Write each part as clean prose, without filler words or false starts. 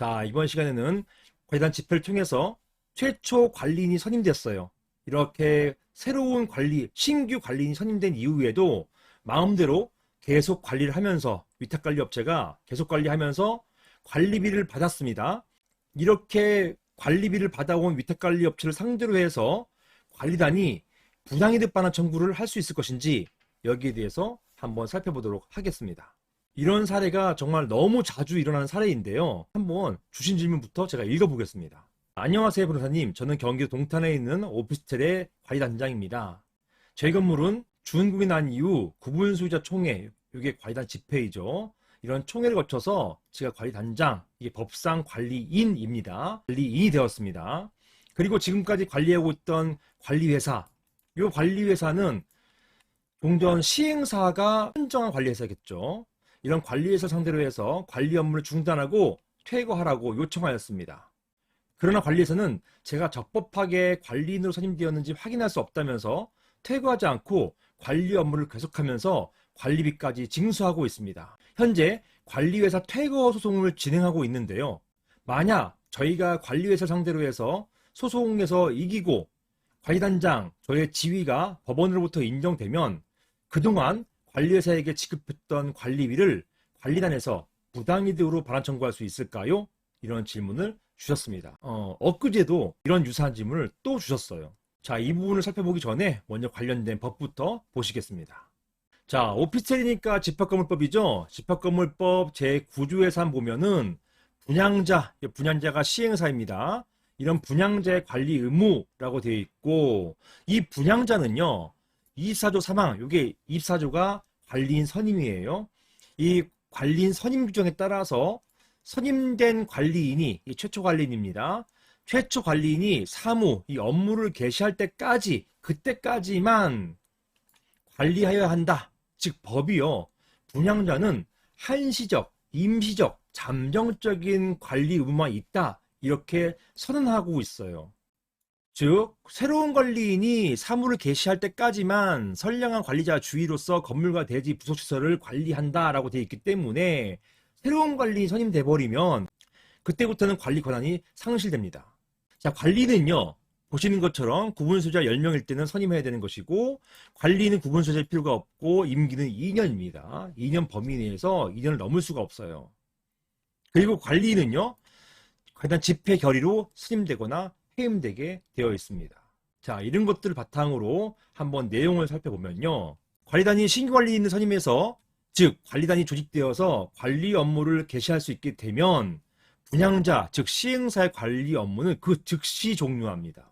자, 이번 시간에는 관리단 집회를 통해서 최초 관리인이 선임됐어요. 이렇게 새로운 신규 관리인이 선임된 이후에도 마음대로 계속 관리를 하면서 위탁관리업체가 계속 관리하면서 관리비를 받았습니다. 이렇게 관리비를 받아온 위탁관리업체를 상대로 해서 관리단이 부당이득 반환 청구를 할 수 있을 것인지 여기에 대해서 한번 살펴보도록 하겠습니다. 이런 사례가 정말 너무 자주 일어나는 사례인데요. 한번 주신 질문부터 제가 읽어보겠습니다. 안녕하세요, 변호사님. 저는 경기도 동탄에 있는 오피스텔의 관리단장입니다. 저희 건물은 준공이 난 이후 구분소유자 총회, 이게 관리단 집회이죠. 이런 총회를 거쳐서 제가 관리단장, 이게 법상 관리인입니다. 관리인이 되었습니다. 그리고 지금까지 관리하고 있던 관리회사, 이 관리회사는 종전 시행사가 선정한 관리회사겠죠. 이런 관리회사 상대로 해서 관리 업무를 중단하고 퇴거하라고 요청하였습니다. 그러나 관리회사는 제가 적법하게 관리인으로 선임되었는지 확인할 수 없다면서 퇴거하지 않고 관리 업무를 계속하면서 관리비까지 징수하고 있습니다. 현재 관리회사 퇴거 소송을 진행하고 있는데요. 만약 저희가 관리회사 상대로 해서 소송에서 이기고 관리단장, 저의 지위가 법원으로부터 인정되면 그동안 관리회사에게 지급했던 관리비를 관리단에서 부당이득으로 반환 청구할 수 있을까요? 이런 질문을 주셨습니다. 엊그제도 이런 유사한 질문을 또 주셨어요. 자, 이 부분을 살펴보기 전에 먼저 관련된 법부터 보시겠습니다. 자, 오피스텔이니까 집합건물법이죠. 집합건물법 제9조에서 보면은 분양자가 시행사입니다. 이런 분양자의 관리 의무라고 되어 있고, 이 분양자는요, 24조 사망, 이게 24조가 관리인 선임이에요. 이 관리인 선임 규정에 따라서 선임된 관리인이 최초 관리인입니다. 최초 관리인이 사무, 이 업무를 개시할 때까지, 그때까지만 관리하여야 한다. 즉 법이요, 분양자는 한시적, 임시적, 잠정적인 관리 의무만 있다. 이렇게 선언하고 있어요. 즉 새로운 관리인이 사무를 개시할 때까지만 선량한 관리자 주의로서 건물과 대지 부속시설을 관리한다라고 되어 있기 때문에 새로운 관리인이 선임돼 버리면 그때부터는 관리 권한이 상실됩니다. 자, 관리는요, 보시는 것처럼 구분소유자 10명일 때는 선임해야 되는 것이고, 관리는 구분소유자일 필요가 없고 임기는 2년입니다. 2년 범위 내에서 2년을 넘을 수가 없어요. 그리고 관리는요, 관리단 집회 결의로 선임되거나 해임되게 되어 있습니다. 자, 이런 것들을 바탕으로 한번 내용을 살펴보면요. 관리단이 신규 관리인을 선임해서, 즉 관리단이 조직되어서 관리 업무를 개시할 수 있게 되면 분양자, 즉 시행사의 관리 업무는 그 즉시 종료합니다.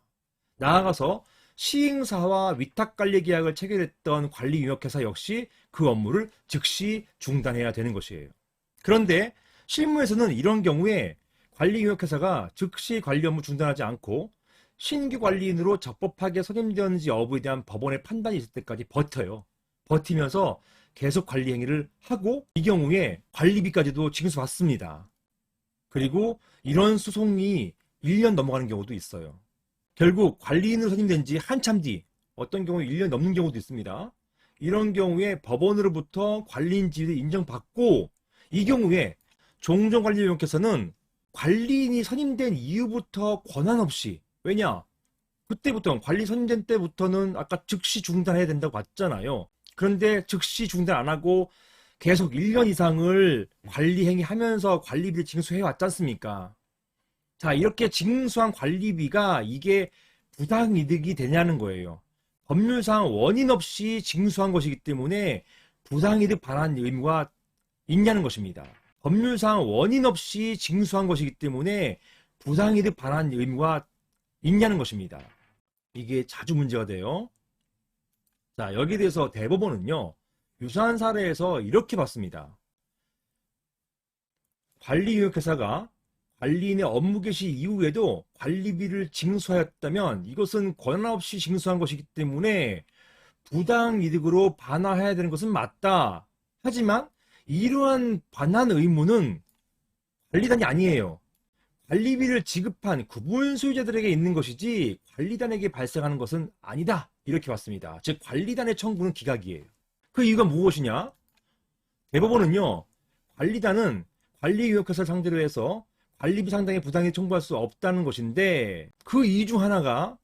나아가서 시행사와 위탁관리 계약을 체결했던 관리유역회사 역시 그 업무를 즉시 중단해야 되는 것이에요. 그런데 실무에서는 이런 경우에 관리유역회사가 즉시 관리 업무 중단하지 않고 신규 관리인으로 적법하게 선임되었는지 여부에 대한 법원의 판단이 있을 때까지 버텨요. 버티면서 계속 관리 행위를 하고 이 경우에 관리비까지도 징수받습니다. 그리고 이런 소송이 1년 넘어가는 경우도 있어요. 결국 관리인으로 선임된 지 한참 뒤, 어떤 경우 1년 넘는 경우도 있습니다. 이런 경우에 법원으로부터 관리인 지위를 인정받고, 이 경우에 종전관리위원회께서는 관리인이 선임된 이후부터 권한 없이, 왜냐? 그때부터 관리 선임된 때부터는 아까 즉시 중단해야 된다고 봤잖아요. 그런데 즉시 중단 안 하고 계속 1년 이상을 관리 행위하면서 관리비를 징수해 왔지 않습니까? 자, 이렇게 징수한 관리비가 이게 부당이득이 되냐는 거예요. 법률상 원인 없이 징수한 것이기 때문에 부당이득 반환 의무가 있냐는 것입니다. 법률상 원인 없이 징수한 것이기 때문에 부당이득 반환 의무가 있냐는 것입니다. 이게 자주 문제가 돼요. 자, 여기에 대해서 대법원은요, 유사한 사례에서 이렇게 봤습니다. 관리유역회사가 관리인의 업무 개시 이후에도 관리비를 징수하였다면 이것은 권한 없이 징수한 것이기 때문에 부당이득으로 반환해야 되는 것은 맞다. 하지만 이러한 반환 의무는 관리단이 아니에요. 관리비를 지급한 구분 소유자들에게 있는 것이지 관리단에게 발생하는 것은 아니다. 이렇게 봤습니다. 즉 관리단의 청구는 기각이에요. 그 이유가 무엇이냐? 대법원은요, 관리단은 관리유역회사를 상대로 해서 관리비 상당의 부당이득 청구할 수 없다는 것인데, 그 이유 중 하나가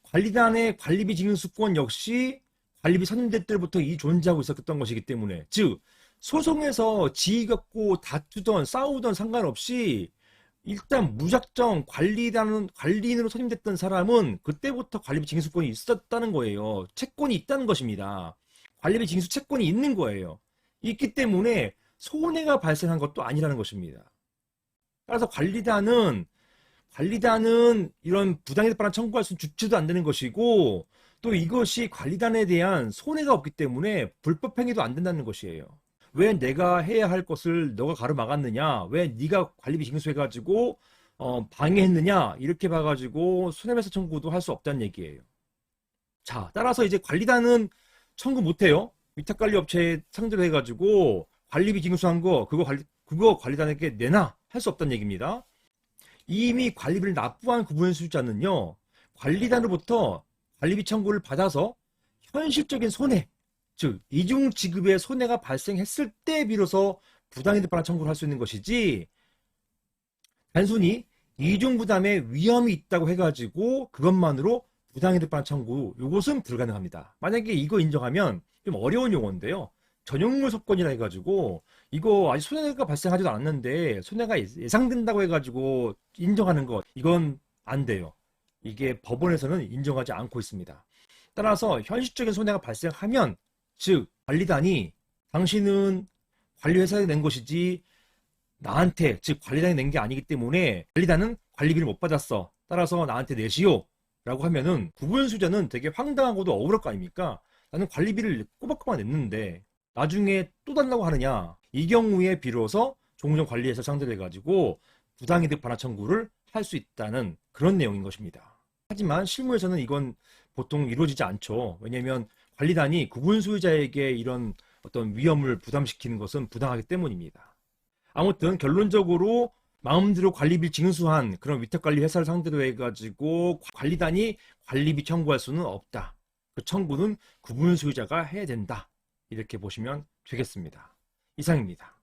관리단의 관리비 징수권 역시 관리비 선임될 때부터 이 존재하고 있었던 것이기 때문에, 즉 소송에서 지위 갖고 다투던 싸우던 상관없이 일단 무작정 관리인으로 선임됐던 사람은 그때부터 관리비 징수권이 있었다는 거예요. 채권이 있다는 것입니다. 관리비 징수 채권이 있는 거예요. 있기 때문에 손해가 발생한 것도 아니라는 것입니다. 따라서 관리단은 이런 부당이득 반환 청구할 수 있는 주체도 안 되는 것이고, 또 이것이 관리단에 대한 손해가 없기 때문에 불법 행위도 안 된다는 것이에요. 왜 내가 해야 할 것을 너가 가로막았느냐, 왜 네가 관리비 징수해가지고 방해했느냐, 이렇게 봐가지고 손해배상 청구도 할 수 없다는 얘기예요. 자, 따라서 이제 관리단은 청구 못해요. 위탁관리업체에 상대로 해가지고 관리비 징수한 거 그거 관리단에게 내놔 할 수 없다는 얘기입니다. 이미 관리비를 납부한 구분 수주자는요, 관리단으로부터 관리비 청구를 받아서 현실적인 손해, 즉 이중 지급의 손해가 발생했을 때 비로소 부당이득 반환 청구를 할 수 있는 것이지, 단순히 이중 부담의 위험이 있다고 해가지고 그것만으로 부당이득 반환 청구, 이것은 불가능합니다. 만약에 이거 인정하면 좀 어려운 용어인데요, 전용물 소권이라 해가지고 이거 아직 손해가 발생하지도 않았는데 손해가 예상된다고 해가지고 인정하는 것, 이건 안 돼요. 이게 법원에서는 인정하지 않고 있습니다. 따라서 현실적인 손해가 발생하면, 즉 관리단이 당신은 관리회사에 낸 것이지 나한테, 즉 관리단이 낸 게 아니기 때문에 관리단은 관리비를 못 받았어, 따라서 나한테 내시오 라고 하면은 구분수자는 되게 황당하고도 억울할 거 아닙니까? 나는 관리비를 꼬박꼬박 냈는데 나중에 또 달라고 하느냐. 이 경우에 비로소 종전관리회사 상대로 해가지고 부당이득 반환 청구를 할 수 있다는 그런 내용인 것입니다. 하지만 실무에서는 이건 보통 이루어지지 않죠. 왜냐하면 관리단이 구분 소유자에게 이런 어떤 위험을 부담시키는 것은 부당하기 때문입니다. 아무튼 결론적으로 마음대로 관리비 징수한 그런 위탁관리 회사를 상대로 해가지고 관리단이 관리비 청구할 수는 없다. 그 청구는 구분 소유자가 해야 된다. 이렇게 보시면 되겠습니다. 이상입니다.